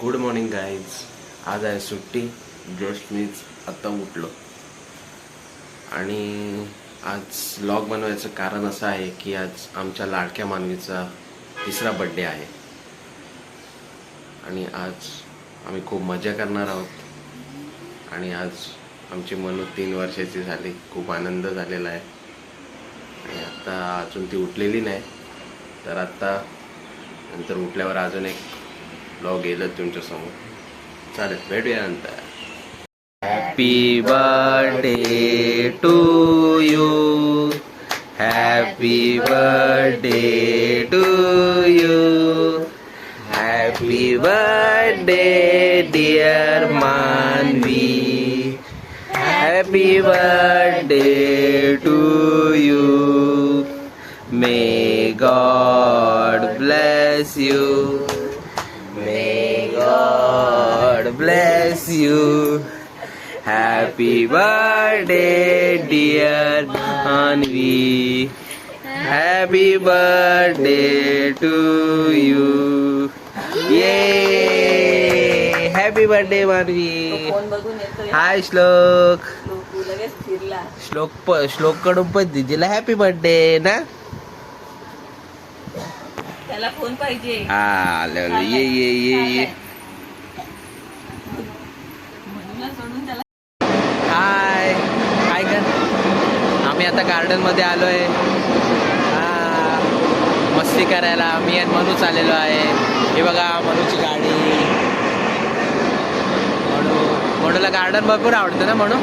Good morning guys. आज आहे सुट्टी. जस्ट मीच आत्ता उठलो आणि आज व्लॉग बनवायचं कारण असं आहे की आज आमच्या लाडक्या मानवीचा 3रा बर्थडे आहे आणि आज आम्ही खूप मजा करणार आहोत. आणि आज आमची मनू 3 वर्षाची झाली. खूप आनंद झालेला आहे आणि आत्ता अजून ती उठलेली नाही, तर आत्ता नंतर उठल्यावर अजून एक व्लॉग येईल तुमच्या समोर. चालेल, भेटूया नंतर. Happy birthday to you, happy birthday to you, happy birthday dear Manvi, happy birthday to you. May God bless you, may God bless you. Happy birthday dear Anvi, happy birthday to you. Yay, happy birthday Anvi. Hi श्लोक. श्लोक कडून पण दिदीला happy birthday ना. त्याला phone पाहिजे. हा ये ये ये ये. हाय काय कर. आम्ही आता गार्डन मध्ये आलोय. मस्ती करायला मी आणि मनू चाललेलो आहे. हे बघा मनूची गाडी. मनूला गार्डन भरपूर आवडतं ना म्हणून.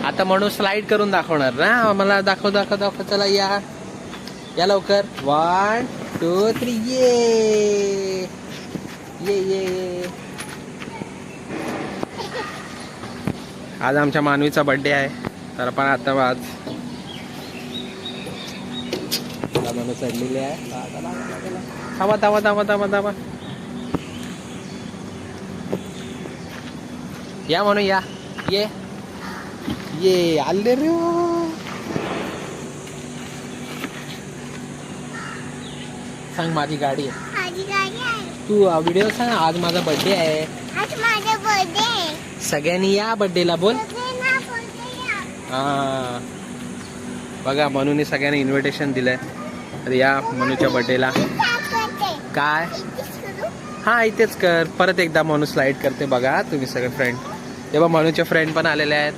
आता मनू स्लाइड करून दाखवणार ना मला. दाखव दाखव दाखव. चला या या लवकर. 1 2 3 ये ये ये. आज आमच्या मानवीचा बर्थडे आहे, तर आपण आता आज मनू चढलेली आहे. थांबा थांबा थांबा थांबा थांबा. या म्हणू या ये ये. आले रे. सांग माझी गाडी आहे. तू व्हिडिओ सांग. आज माझा बर्थडे आहे. सगळ्यांनी या बर्थडेला बोल. हा बघा मनूने सगळ्यांनी इन्व्हिटेशन दिलंय, तर या मनूच्या बर्थडेला. काय हा इथेच कर. परत एकदा मनू स्लाइड करते बघा. तुम्ही सगळे फ्रेंड. तेव्हा मनूचे फ्रेंड पण आलेले आहेत.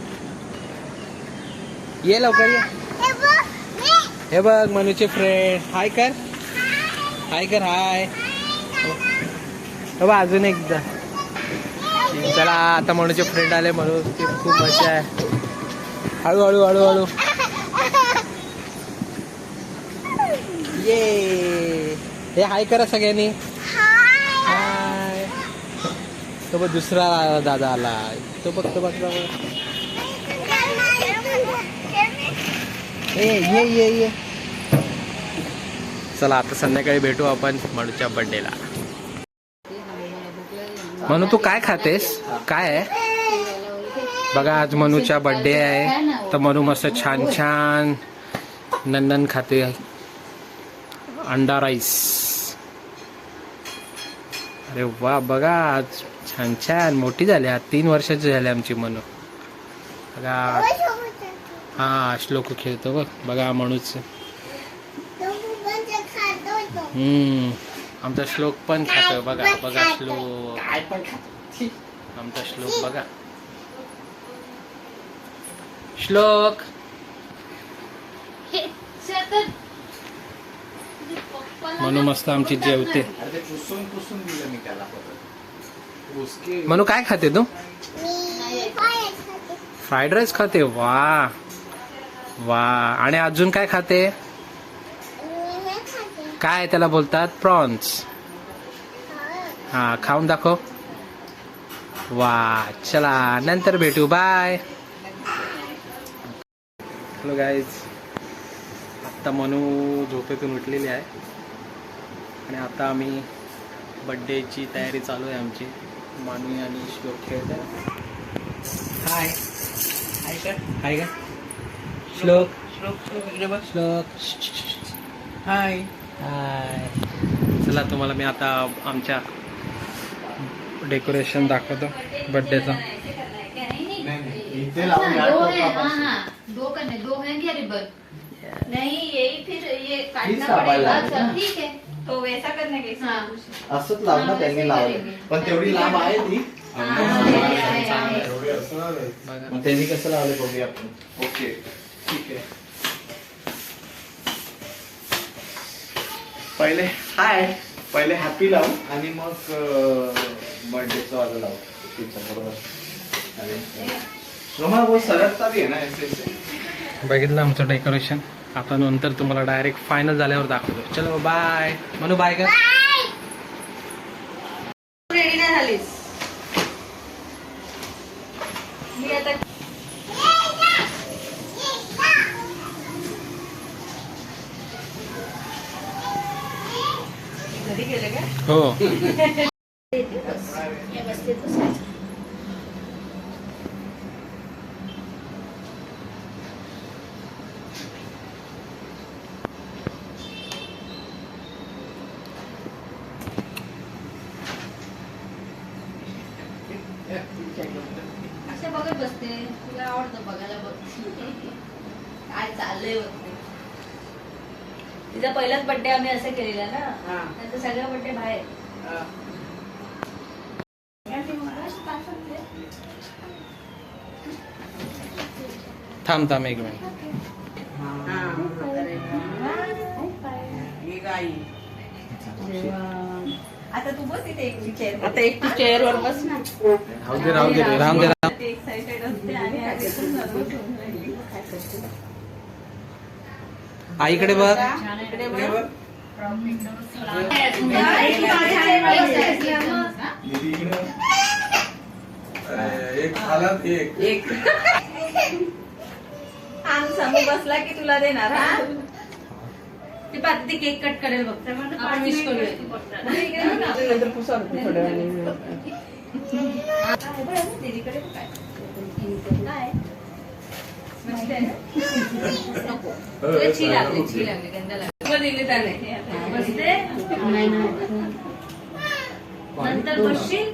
ये लवकर ये. हे बघ मनूचे फ्रेंड. हाय कर. हाय कर. हाय. बाबा अजून एकदा. चला आता मनूचे फ्रेंड आले म्हणून खूप मजा आहे. हळू हळू हळू हळू ये. हे हाय करा सगळ्यांनी. हाय. तो बघ दुसरा दादा आला. तो बघ तो बघ. ये ये ये. चला आता संध्याकाळी भेटू आपण मनूच्या बर्थडेला. मनू तू काय खातेस. काय आहे बघा. आज मनूचा बर्थडे आहे, तर मनू मस्त छान छान नंदन खाते. अंडा राईस. अरे वा बघा. आज छान छान मोठी झाली. आज 3 वर्षाची झाली आमची मनू बघा. हा श्लोक खेळतो बघ. बघा मनूच. आमचा श्लोक पण खातो बघा. बघा श्लोक. आमचा श्लोक बघा. श्लोक. मनू मस्त आमची जेवते. मनू काय खाते तू. फ्राईड राईस खाते. वा वा. आणि अजून काय खाते. काय त्याला बोलतात. प्रॉन्स. हा खाऊन दाखव. वा. चला नंतर भेटू. बाय. Hello guys. आत्ता मनू झोपेतून उठलेली आहे आणि आता आम्ही बड्डेची तयारी चालू आहे आमची. मानवी आणि श्लोक खेळत आहे. हाय हाय का. हाय का श्लोक. श्लोक श्लोक. हाय हाय. चला तुम्हाला मी आता आमच्या डेकोरेशन दाखवतो बर्थडेचा. इथे लावून या दो है, टोकापासून. हाँ, दो करने, दो है क्या रिबन? नहीं यही फिर ये काटना कापायला पड़ेगा. लागेल. अच्छा ठीक है. तो वैसा करने के हाँ. असंच लावून हाँ, त्यांनी वैसे लावलं करेंगे. पण तेवढी लांब आहे ती बघा मग त्यांनी कसं लावले बघूया आपण. ओके ठीक आहे. पहिले हॅपी लावू आणि मग बर्थडेचं वाजं लावू तिच्या बरोबर. रोमा वो सरकता भी है ना ऐसे ऐसे. बघितलं आमचं डेकोरेशन. आता नंतर तुम्हाला डायरेक्ट फायनल झाल्यावर दाखवतो. चलो बाय म्हणू बाय का. रेडी नाही झालीस मी आता घरी गेले का हो अशा बघत बसते. तुला आवडतं बघायला बघ. काय चाललंय बघते. तिचा पहिलाच बर्थडे आम्ही असं केलेला ना नंतर सगळा बर्थडे बाहेर थांब थांब एक मिनिट. आता तू बस इथे एकटी चेअर आता एकटी चेअर वर बस ना राहू दे राहू दे राहू दे राहू. ती एक्साइटेड असते आणि आधी पण nervous होऊन राहिली. आईकडे बघ. इकडे बघ. आम समोर बसला की तुला देणार हा ती पाहते ते केक कट करेल बघ. आपण विश करूया. नंतर पुसा थोड्या वेळाने दीदीकडे काय काय मस्त आहे ना? तुला छी लागली गंदा लागली. मग दिली त्याने बसते. नंतर बसशील.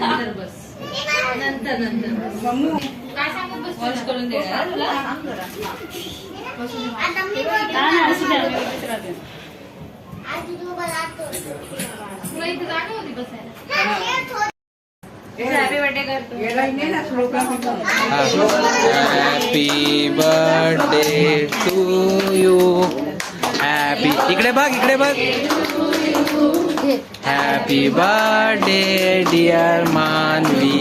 नंतर बस. नंतर बस. काय सांगत बस. वॉश करून देणार तुला. तुला इथे जागा होती बसायला. हॅपी बर्थडे करतो happy birthday to you. Happy इकडे बघ इकडे बघ. Happy birthday dear Manvi.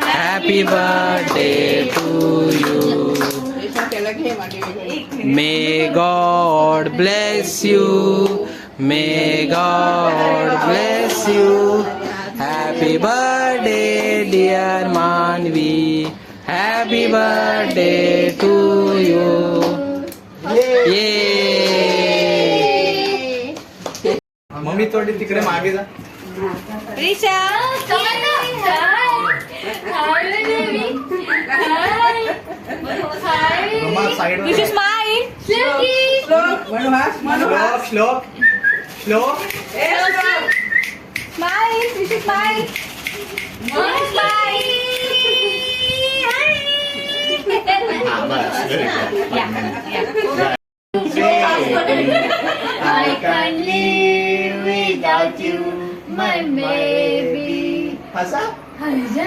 Happy birthday to you. May God bless you. May God bless you. Happy birthday dear Manvi. Happy birthday to you. ये मम्मी थोडी तिकडे मागे जा. Risha Roma side wish smile Shlok Shlok श्लोक. स्माइल विश स्माइल हा बस I can't live without you, my baby. हसा. हलजा.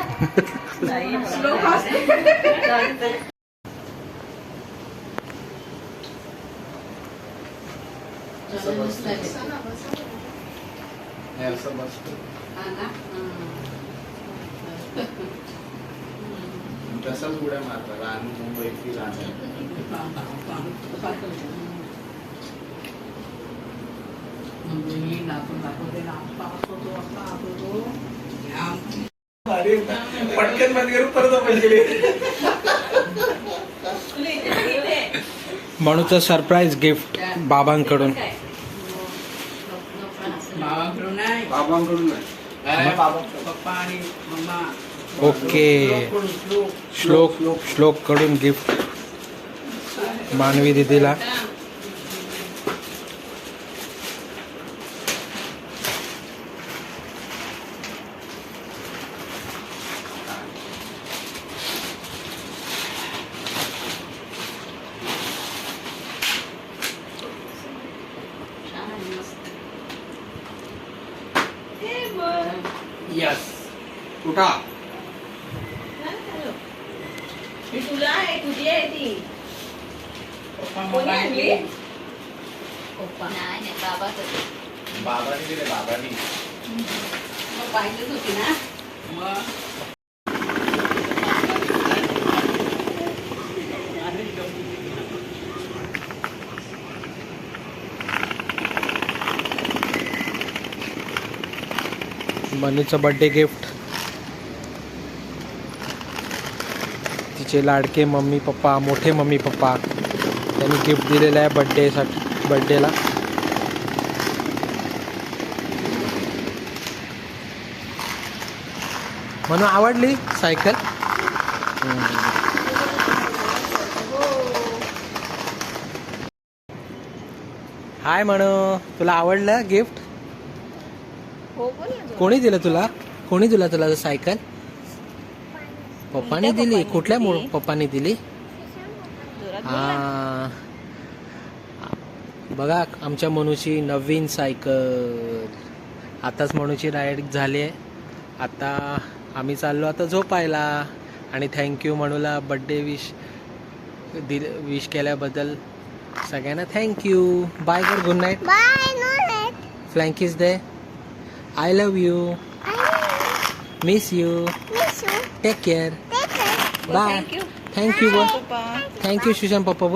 हे असं बसतो. तसंच उड्या मारतात आणि मुंबईतली राहतात. अरे पटकन बंद करून परत आपण गेले. म्हणूचं सरप्राईज गिफ्ट बाबांकडून. बाबांकडून नाही बाबा पप्पा आणि मम्मा. ओके. श्लोक श्लोक कडून गिफ्ट मानवी दीदीला. यस उठा. ही तुला आहे, तुझी आहे ती. कोणी आणली? पप्पा नाही बाबाच बाबांनी दिले बाबांनी. मग पाहिजेच होती ना. मनूचं बर्थडे गिफ्ट. तिचे लाडके मम्मी पप्पा, मोठे मम्मी पप्पा त्यांनी गिफ्ट दिलेलं आहे बर्थडेला. मनू आवडली सायकल. हाय मनू, तुला आवडलं गिफ्ट. हो बोल ना. कोणी दिलं तुला? कोणी दिला तुला सायकल? पप्पाने दिली. कुठल्या पप्पाने दिली? हा बघा आमच्या मनूची नवीन सायकल. आताच मनूची राईड झाली आहे. आता आम्ही चाललो आता झोपायला. आणि थँक्यू मनूला बड्डे विश केल्याबद्दल सगळ्यांना थँक्यू. बाय कर. Good night. फ्लँक इज दे. I love you. Miss you. Take care. Bye. Thank you. Thank you, Shushan Papa.